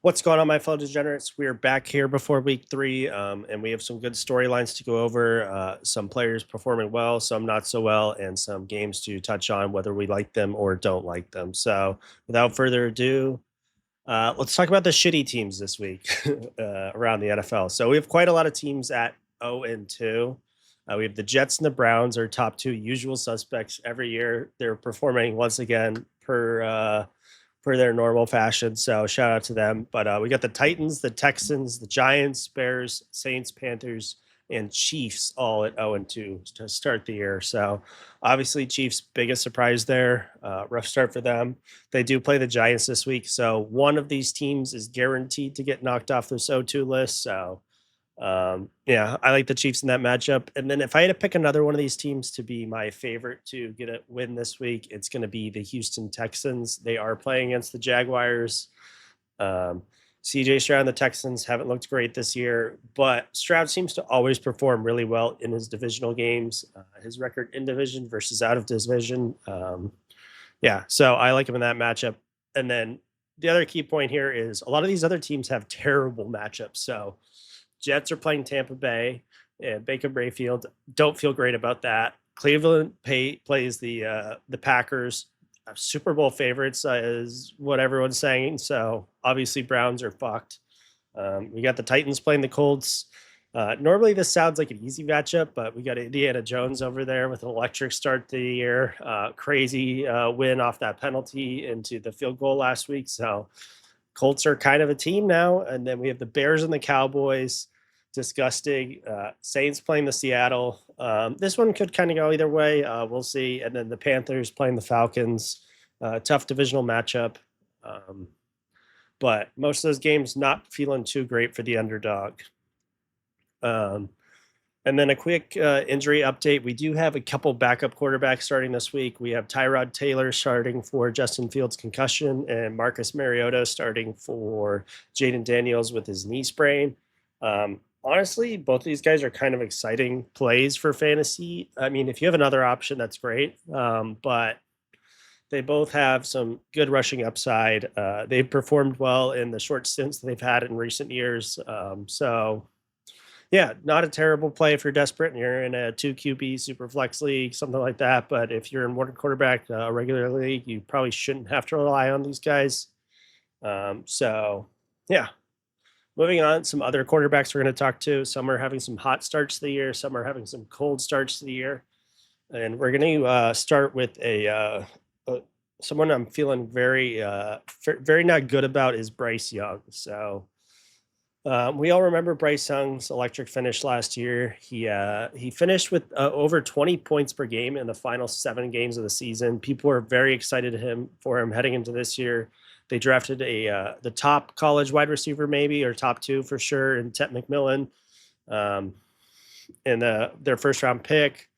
What's going on, my fellow degenerates? We're back here before week three, and we have some good storylines to go over. Some players performing well, some not so well, and some games to touch on, whether we like them or don't like them. So, without further ado, let's talk about the shitty teams this week around the NFL. So, we have quite a lot of teams at 0 and 2. We have the Jets and the Browns, our top two usual suspects every year. They're performing once again per their normal fashion. So shout out to them. But we got the Titans, the Texans, the Giants, Bears, Saints, Panthers, and Chiefs all at 0 and 2 to start the year. So obviously, Chiefs' biggest surprise there. Rough start for them. They do play the Giants this week. So one of these teams is guaranteed to get knocked off this 0-2 list. So yeah, I like the Chiefs in that matchup. And then if I had to pick another one of these teams to be my favorite to get a win this week, it's going to be the Houston Texans. They are playing against the Jaguars. Um, CJ Stroud and the Texans haven't looked great this year, but Stroud seems to always perform really well in his divisional games. His record in division versus out of division. Yeah, so I like him in that matchup. And then the other key point here is a lot of these other teams have terrible matchups. So Jets are playing Tampa Bay and Baker Mayfield. Don't feel great about that. Cleveland plays the Packers. Super Bowl favorites is what everyone's saying. So obviously Browns are fucked. We got the Titans playing the Colts. Normally this sounds like an easy matchup, but we got Indiana Jones over there with an electric start to the year. Crazy win off that penalty into the field goal last week. So Colts are kind of a team now. And then we have the Bears and the Cowboys. Disgusting. Saints playing the Seattle. This one could kind of go either way. We'll see. And then the Panthers playing the Falcons. Tough divisional matchup. But most of those games not feeling too great for the underdog. Um, and then a quick injury update. We do have a couple backup quarterbacks starting this week. We have Tyrod Taylor starting for Justin Fields' concussion and Marcus Mariota starting for Jaden Daniels with his knee sprain. Honestly, both of these guys are kind of exciting plays for fantasy. I mean, if you have another option, that's great. But they both have some good rushing upside. They've performed well in the short stints they've had in recent years. So, yeah, not a terrible play if you're desperate and you're in a 2 QB super flex league, something like that. But if you're in one quarterback regular league, you probably shouldn't have to rely on these guys. So, yeah, moving on, some other quarterbacks we're going to talk to. Some are having some hot starts to the year. Some are having some cold starts to the year. And we're going to start with someone I'm feeling very not good about is Bryce Young. So we all remember Bryce Young's electric finish last year. He finished with over 20 points per game in the final 7 games of the season. People were very excited for him heading into this year. They drafted the top college wide receiver, maybe, or top two for sure, in Tet McMillan, um, in their first round pick.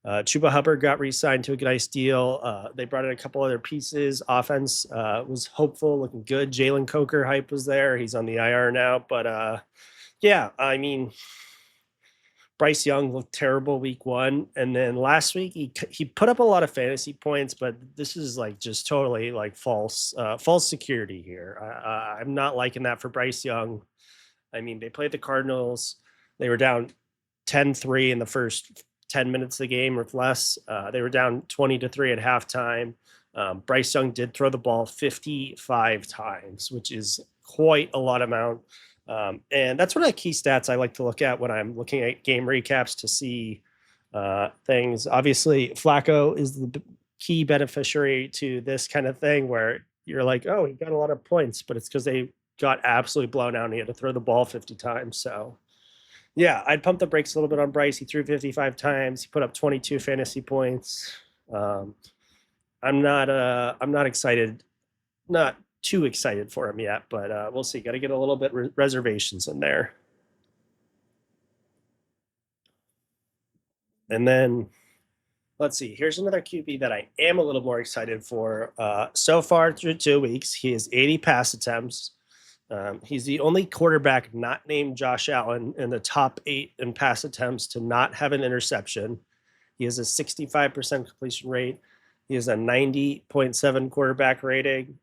Chuba Hubbard got re-signed to a nice deal. They brought in a couple other pieces. Offense was hopeful, looking good. Jalen Coker hype was there. He's on the IR now, but yeah, I mean, Bryce Young looked terrible week one, and then last week he put up a lot of fantasy points, but this is like just totally like false security here. I'm not liking that for Bryce Young. I mean, they played the Cardinals. They were down 10-3 in the first 10 minutes of the game or less. They were down 20-3 at halftime. Bryce Young did throw the ball 55 times, which is quite a lot amount. And that's one of the key stats I like to look at when I'm looking at game recaps to see things. Obviously, Flacco is the key beneficiary to this kind of thing where you're like, oh, he got a lot of points, but it's because they got absolutely blown out and he had to throw the ball 50 times. So, yeah, I'd pump the brakes a little bit on Bryce. He threw 55 times. He put up 22 fantasy points. I'm not excited, not too excited for him yet, but we'll see. Got to get a little bit reservations in there. And then let's see. Here's another QB that I am a little more excited for. So far through 2 weeks, he has 80 pass attempts. He's the only quarterback not named Josh Allen in the top 8 in pass attempts to not have an interception. He has a 65% completion rate. He has a 90.7 quarterback rating.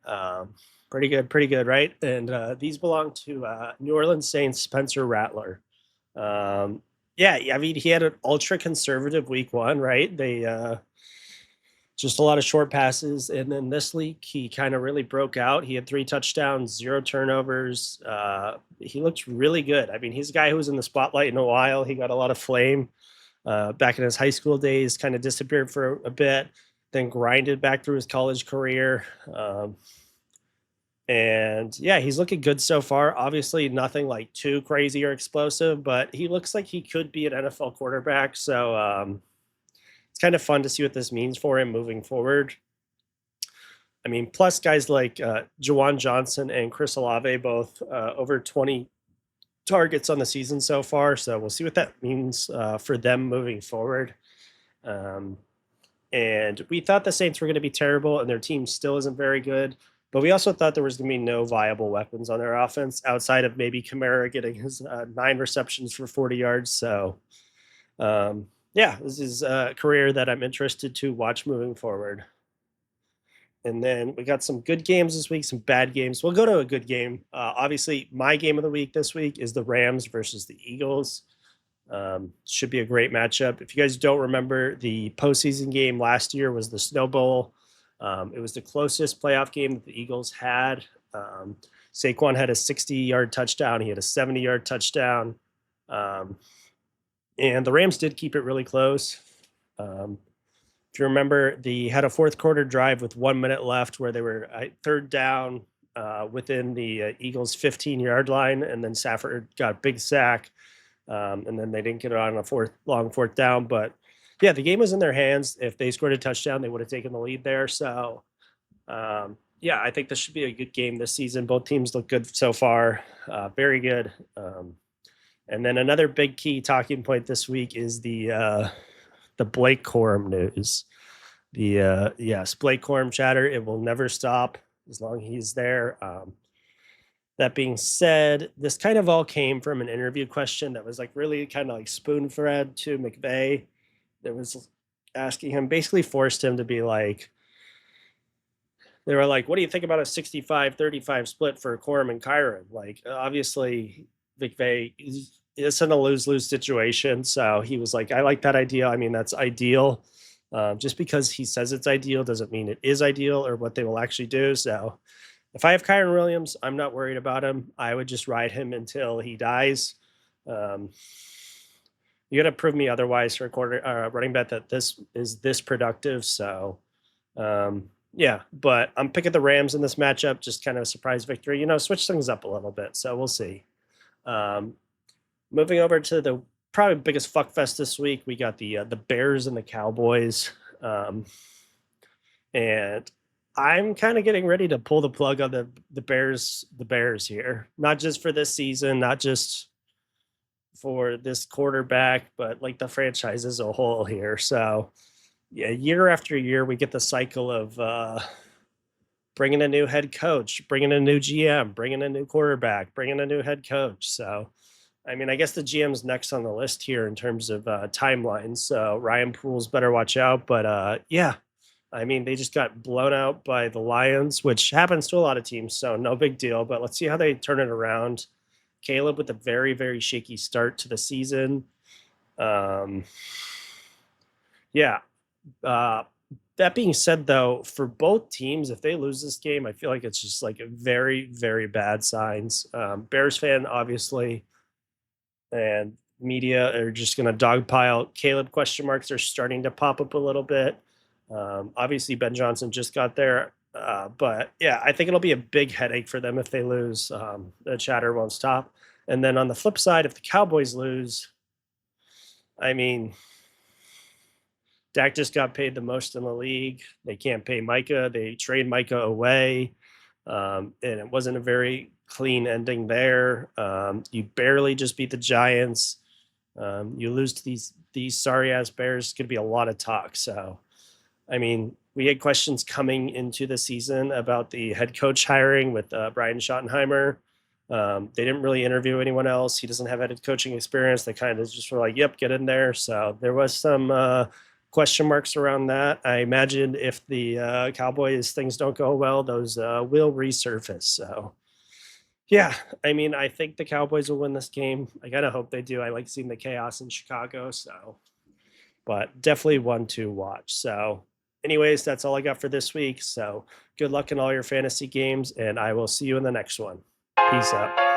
Pretty good, right? And these belong to New Orleans Saints Spencer Rattler. Um, yeah, I mean, he had an ultra conservative week one, right? They just a lot of short passes, and then this week he kind of really broke out. He had 3 touchdowns, 0 turnovers. He looked really good. I mean, he's a guy who was in the spotlight in a while. He got a lot of flame back in his high school days, kind of disappeared for a bit, then grinded back through his college career. And yeah, he's looking good so far. Obviously, nothing like too crazy or explosive, but he looks like he could be an NFL quarterback. So it's kind of fun to see what this means for him moving forward. I mean, plus guys like Jawan Johnson and Chris Olave, both over 20 targets on the season so far. So we'll see what that means for them moving forward. Um, and we thought the Saints were going to be terrible, and their team still isn't very good. But we also thought there was going to be no viable weapons on their offense outside of maybe Kamara getting his 9 receptions for 40 yards. So, yeah, this is a career that I'm interested to watch moving forward. And then we got some good games this week, some bad games. We'll go to a good game. Obviously, my game of the week this week is the Rams versus the Eagles. Should be a great matchup. If you guys don't remember, the postseason game last year was the Snow Bowl. It was the closest playoff game that the Eagles had. Saquon had a 60-yard touchdown. He had a 70-yard touchdown. And the Rams did keep it really close. If you remember, they had a fourth quarter drive with 1 minute left where they were third down within the Eagles' 15-yard line, and then Stafford got a big sack, and then they didn't get it on a long fourth down. But yeah, the game was in their hands. If they scored a touchdown, they would have taken the lead there. So yeah, I think this should be a good game this season. Both teams look good so far, very good. And then another big key talking point this week is the Blake Corum news. Yes, Blake Corum chatter. It will never stop as long as he's there. That being said, this kind of all came from an interview question that was like really kind of like spoon fed to McVay. That was asking him, basically forced him to be like, they were like, what do you think about a 65-35 split for Corum and Kyren? Like, obviously, McVay is in a lose-lose situation. So he was like, I like that idea. I mean, that's ideal. Just because he says it's ideal doesn't mean it is ideal or what they will actually do. So if I have Kyren Williams, I'm not worried about him. I would just ride him until he dies. You got to prove me otherwise for a running back that this is this productive. So yeah, but I'm picking the Rams in this matchup. Just kind of a surprise victory. Switch things up a little bit. So we'll see. Moving over to the probably biggest fuck fest this week, we got the Bears and the Cowboys, and I'm kind of getting ready to pull the plug on the Bears here, not just for this season, not just for this quarterback, but like the franchise as a whole here. So yeah, year after year, we get the cycle of bringing a new head coach, bringing a new GM, bringing a new quarterback, bringing a new head coach. So I mean, I guess the GM's next on the list here in terms of timelines. So Ryan Poles better watch out. But yeah, I mean, they just got blown out by the Lions, which happens to a lot of teams. So no big deal. But let's see how they turn it around. Caleb with a very, very shaky start to the season. Yeah. That being said, though, for both teams, if they lose this game, I feel like it's just like a very, very bad signs. Bears fan, obviously, and media are just going to dogpile. Caleb question marks are starting to pop up a little bit. Obviously, Ben Johnson just got there. But yeah, I think it'll be a big headache for them if they lose. The chatter won't stop. And then on the flip side, if the Cowboys lose, I mean, Dak just got paid the most in the league. They can't pay Micah. They trade Micah away. And it wasn't a very clean ending there. You barely just beat the Giants. You lose to these sorry ass Bears. It's going to be a lot of talk. So, I mean, we had questions coming into the season about the head coach hiring with Brian Schottenheimer. They didn't really interview anyone else. He doesn't have head coaching experience. They kind of just were like, yep, get in there. So there was some question marks around that. I imagine if the Cowboys things don't go well, those will resurface. So yeah, I mean, I think the Cowboys will win this game. I gotta hope they do. I like seeing the chaos in Chicago, so but definitely one to watch. So, anyways, that's all I got for this week. So, good luck in all your fantasy games, and I will see you in the next one. Peace out.